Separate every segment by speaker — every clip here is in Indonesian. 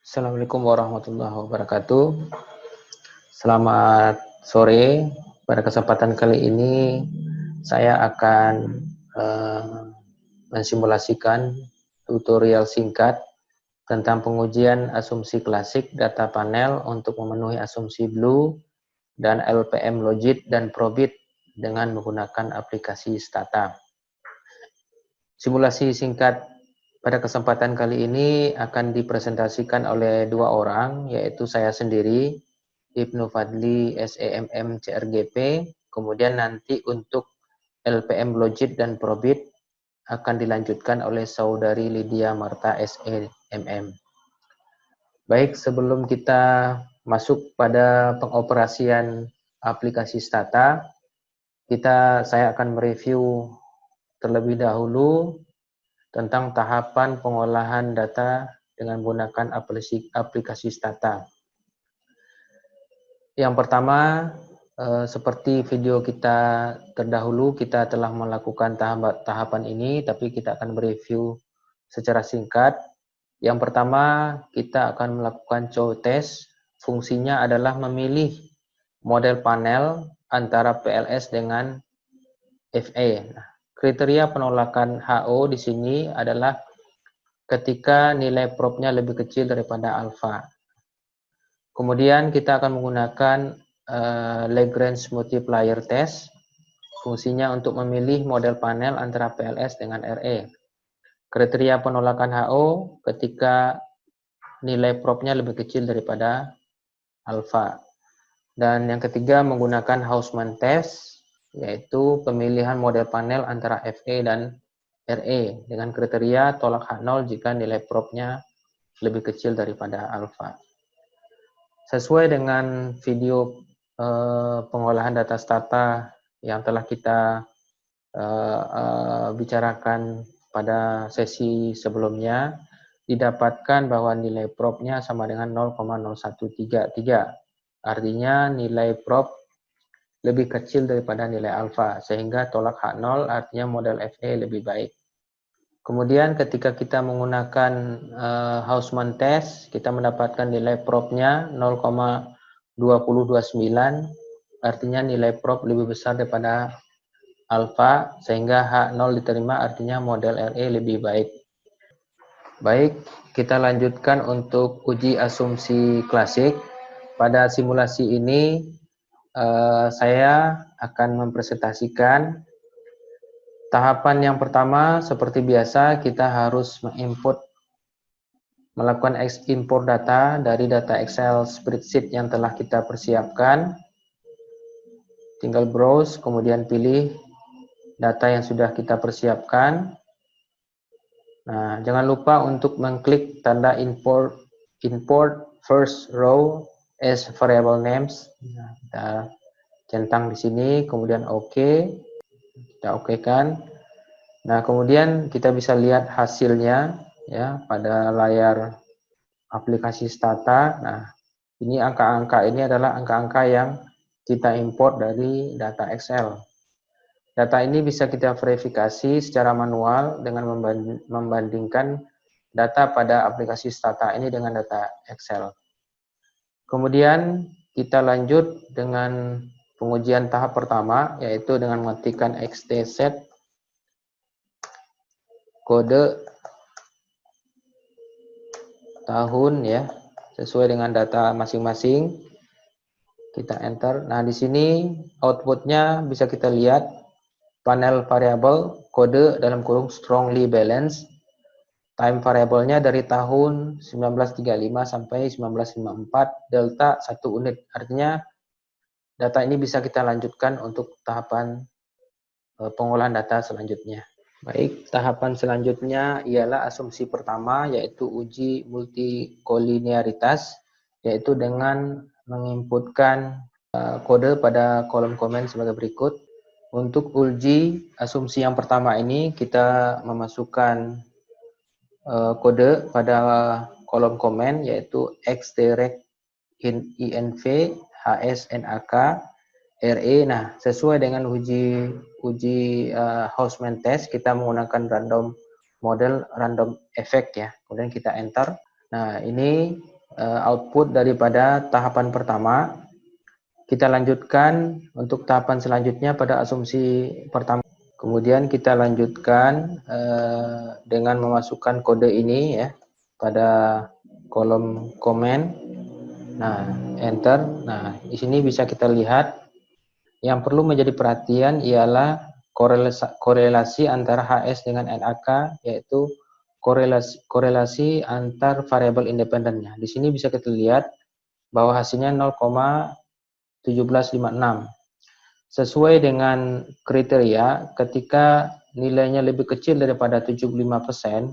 Speaker 1: Assalamualaikum warahmatullahi wabarakatuh. Selamat sore. Pada kesempatan kali ini saya akan mensimulasikan tutorial singkat tentang pengujian asumsi klasik data panel untuk memenuhi asumsi Blue dan LPM Logit dan Probit dengan menggunakan aplikasi Stata. Simulasi singkat pada kesempatan kali ini akan dipresentasikan oleh dua orang, yaitu saya sendiri, Ibnu Fadli SEMM CRGP, kemudian nanti untuk LPM Logit dan Probit akan dilanjutkan oleh saudari Lydia Marta SEMM. Baik, sebelum kita masuk pada pengoperasian aplikasi Stata, saya akan mereview terlebih dahulu tentang tahapan pengolahan data dengan menggunakan aplikasi Stata. Yang pertama, seperti video kita terdahulu, kita telah melakukan tahapan ini, tapi kita akan mereview secara singkat. Yang pertama, kita akan melakukan show test. Fungsinya adalah memilih model panel antara PLS dengan FE. Nah, kriteria penolakan HO di sini adalah ketika nilai probnya lebih kecil daripada alfa. Kemudian kita akan menggunakan Lagrange multiplier test. Fungsinya untuk memilih model panel antara PLS dengan RE. Kriteria penolakan HO ketika nilai probnya lebih kecil daripada alfa. Dan yang ketiga menggunakan Hausman test, yaitu pemilihan model panel antara FE dan RE dengan kriteria tolak H0 jika nilai probnya lebih kecil daripada alfa. Sesuai dengan video pengolahan data Stata yang telah kita bicarakan pada sesi sebelumnya, didapatkan bahwa nilai probnya sama dengan 0,0133. Artinya nilai prob lebih kecil daripada nilai alfa, sehingga tolak H0 artinya model FE lebih baik. Kemudian ketika kita menggunakan Hausman test, kita mendapatkan nilai probnya 0,2029, artinya nilai prob lebih besar daripada alfa, sehingga H0 diterima, artinya model RE lebih baik. Baik, kita lanjutkan untuk uji asumsi klasik. Pada simulasi ini, saya akan mempresentasikan tahapan yang pertama. Seperti biasa, kita harus melakukan import data dari data Excel spreadsheet yang telah kita persiapkan. Tinggal browse, kemudian pilih data yang sudah kita persiapkan. Nah, jangan lupa untuk mengklik tanda import first row as variable names. Nah, kita centang di sini, kemudian OK. Kita OK-kan. Nah, kemudian kita bisa lihat hasilnya ya pada layar aplikasi Stata. Nah, ini angka-angka ini adalah angka-angka yang kita import dari data Excel. Data ini bisa kita verifikasi secara manual dengan membandingkan data pada aplikasi Stata ini dengan data Excel. Kemudian kita lanjut dengan pengujian tahap pertama, yaitu dengan mengetikkan xtset kode tahun ya, sesuai dengan data masing-masing. Kita enter. Nah, di sini outputnya bisa kita lihat panel variabel kode dalam kurung strongly balanced. Time variabelnya dari tahun 1935 sampai 1954, delta 1 unit. Artinya data ini bisa kita lanjutkan untuk tahapan pengolahan data selanjutnya. Baik, tahapan selanjutnya ialah asumsi pertama, yaitu uji multikolinearitas, yaitu dengan menginputkan kode pada kolom komen sebagai berikut. Untuk uji asumsi yang pertama ini, kita memasukkan kode pada kolom komen, yaitu xdirect inv hsnak RE. Nah, sesuai dengan uji Hausman test, kita menggunakan random model random effect ya. Kemudian kita enter. Nah, ini output daripada tahapan pertama. Kita lanjutkan untuk tahapan selanjutnya pada asumsi pertama. Kemudian kita lanjutkan dengan memasukkan kode ini ya pada kolom komen. Nah, enter. Nah, di sini bisa kita lihat yang perlu menjadi perhatian ialah korelasi antara HS dengan NAK, yaitu korelasi antar variabel independennya. Di sini bisa kita lihat bahwa hasilnya 0,1756. Sesuai dengan kriteria, ketika nilainya lebih kecil daripada 75%,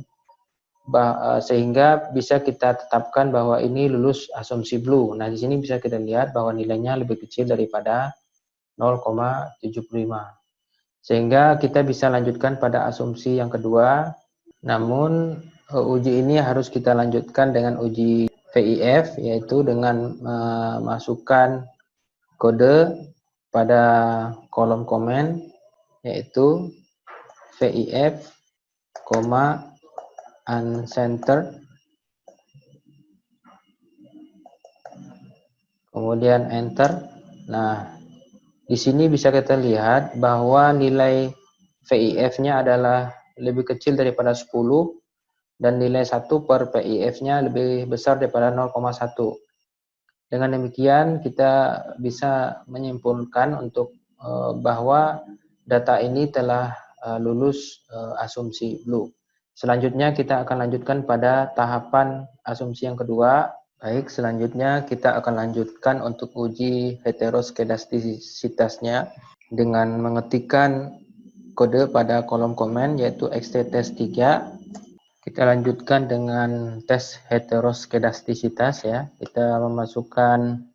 Speaker 1: sehingga bisa kita tetapkan bahwa ini lulus asumsi blue. Nah, di sini bisa kita lihat bahwa nilainya lebih kecil daripada 0,75. Sehingga kita bisa lanjutkan pada asumsi yang kedua. Namun uji ini harus kita lanjutkan dengan uji VIF, yaitu dengan memasukkan kode pada kolom komen, yaitu VIF, uncentered, kemudian enter. Nah, di sini bisa kita lihat bahwa nilai VIF-nya adalah lebih kecil daripada 10 dan nilai 1 per VIF-nya lebih besar daripada 0,1. Dengan demikian kita bisa menyimpulkan untuk bahwa data ini telah lulus asumsi blue. Selanjutnya kita akan lanjutkan pada tahapan asumsi yang kedua. Baik, selanjutnya kita akan lanjutkan untuk uji heteroskedastisitasnya dengan mengetikkan kode pada kolom komen yaitu xttest3. Kita lanjutkan dengan tes heteroskedastisitas ya. Kita memasukkan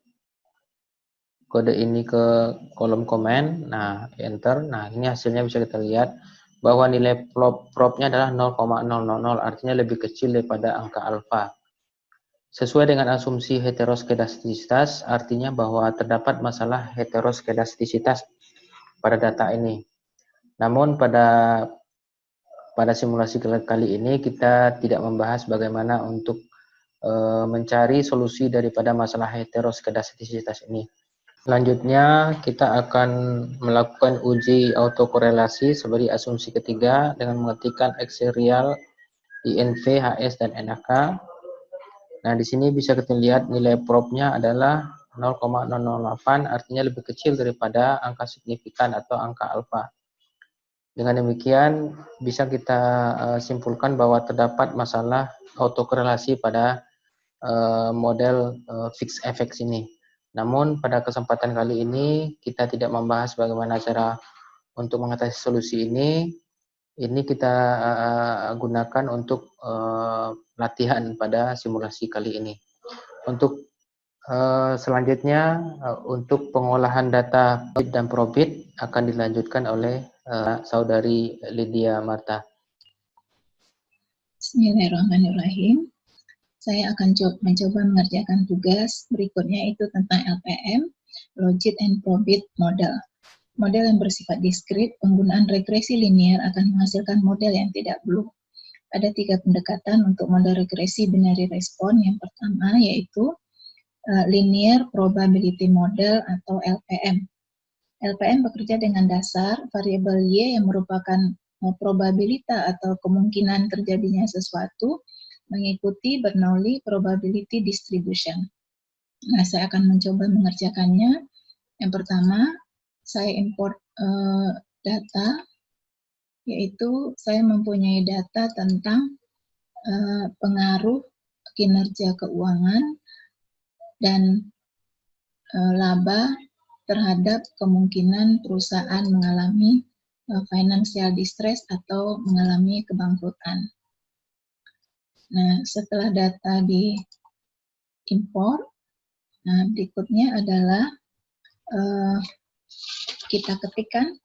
Speaker 1: kode ini ke kolom komen. Nah, enter. Nah, ini hasilnya bisa kita lihat bahwa nilai propnya adalah 0,000, artinya lebih kecil daripada angka alfa. Sesuai dengan asumsi heteroskedastisitas, artinya bahwa terdapat masalah heteroskedastisitas pada data ini. Namun pada simulasi kali ini kita tidak membahas bagaimana untuk mencari solusi daripada masalah heteroskedastisitas ini. Selanjutnya kita akan melakukan uji autokorelasi sebagai asumsi ketiga dengan mengetikkan X serial, INV, HS, dan NAK. Nah, di sini bisa kita lihat nilai propnya adalah 0,008, artinya lebih kecil daripada angka signifikan atau angka alfa. Dengan demikian, bisa kita simpulkan bahwa terdapat masalah autokorelasi pada model fixed effects ini. Namun, pada kesempatan kali ini, kita tidak membahas bagaimana cara untuk mengatasi solusi ini. Ini kita gunakan untuk latihan pada simulasi kali ini. Untuk selanjutnya, untuk pengolahan data dan profit akan dilanjutkan oleh Saudari Lydia Marta.
Speaker 2: Bismillahirrahmanirrahim. Saya akan mencoba mengerjakan tugas berikutnya, itu tentang LPM, Logit and Probit Model. Model yang bersifat diskrit, penggunaan regresi linear akan menghasilkan model yang tidak blue. Ada 3 pendekatan untuk model regresi binary response. Yang pertama yaitu Linear Probability Model atau LPM. LPM bekerja dengan dasar variabel Y yang merupakan probabilitas atau kemungkinan terjadinya sesuatu mengikuti Bernoulli Probability Distribution. Nah, saya akan mencoba mengerjakannya. Yang pertama, saya import data, yaitu saya mempunyai data tentang pengaruh kinerja keuangan dan laba terhadap kemungkinan perusahaan mengalami financial distress atau mengalami kebangkrutan. Nah, setelah data diimpor, nah berikutnya adalah kita ketikkan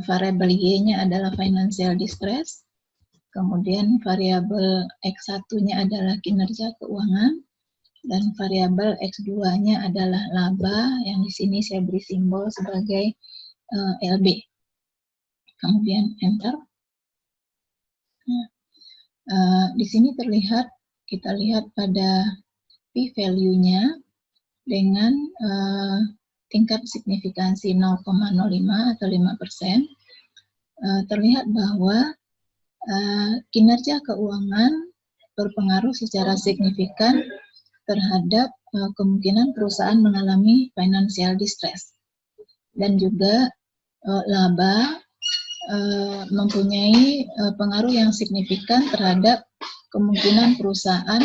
Speaker 2: variabel Y-nya adalah financial distress, kemudian variabel X1-nya adalah kinerja keuangan, dan variabel X2-nya adalah laba, yang di sini saya beri simbol sebagai LB. Kemudian enter. Di sini kita lihat pada p-value-nya dengan tingkat signifikansi 0,05 atau 5%, terlihat bahwa kinerja keuangan berpengaruh secara signifikan terhadap kemungkinan perusahaan mengalami financial distress. Dan juga laba mempunyai pengaruh yang signifikan terhadap kemungkinan perusahaan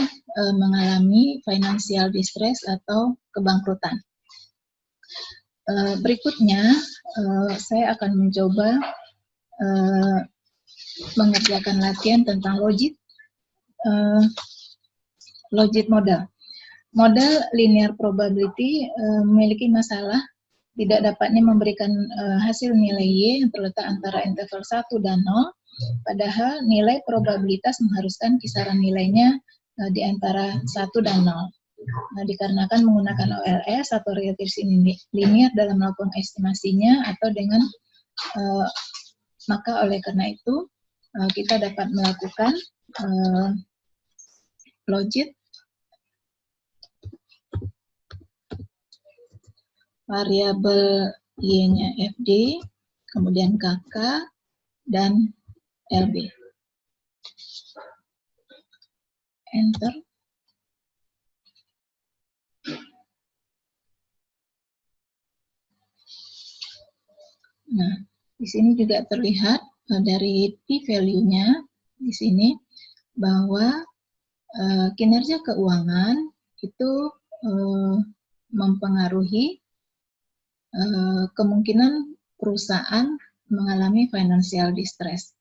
Speaker 2: mengalami financial distress atau kebangkrutan. Berikutnya, saya akan mencoba mengerjakan latihan tentang logit model. Model linear probability memiliki masalah tidak dapatnya memberikan hasil nilai Y yang terletak antara interval 1 dan 0, padahal nilai probabilitas mengharuskan kisaran nilainya di antara 1 dan 0. Nah, dikarenakan menggunakan OLS atau regresi linear dalam melakukan estimasinya atau dengan maka oleh karena itu kita dapat melakukan logit variabel Y-nya FD, kemudian KK, dan LB. Enter. Nah, di sini juga terlihat dari p-value-nya di sini bahwa kinerja keuangan itu mempengaruhi kemungkinan perusahaan mengalami financial distress,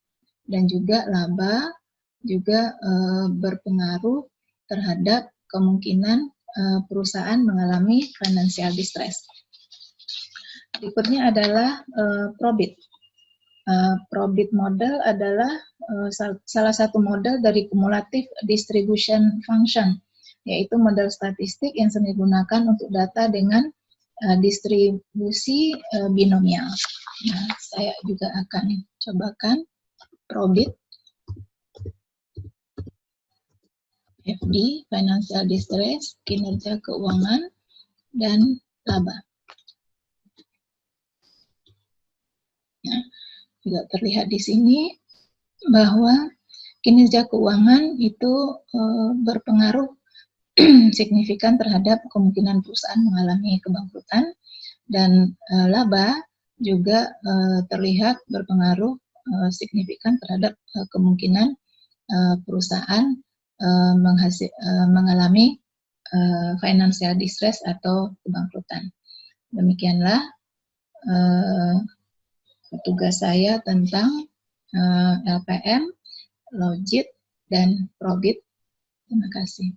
Speaker 2: dan juga laba juga berpengaruh terhadap kemungkinan perusahaan mengalami financial distress. Berikutnya adalah probit. Probit model adalah salah satu model dari cumulative distribution function, yaitu model statistik yang sering digunakan untuk data dengan distribusi binomial. Nah, saya juga akan cobakan probit FD, financial distress, kinerja keuangan, dan laba. Nah, juga terlihat di sini bahwa kinerja keuangan itu berpengaruh signifikan terhadap kemungkinan perusahaan mengalami kebangkrutan, dan laba juga terlihat berpengaruh signifikan terhadap kemungkinan perusahaan mengalami financial distress atau kebangkrutan. Demikianlah tugas saya tentang LPM, logit, dan probit. Terima kasih.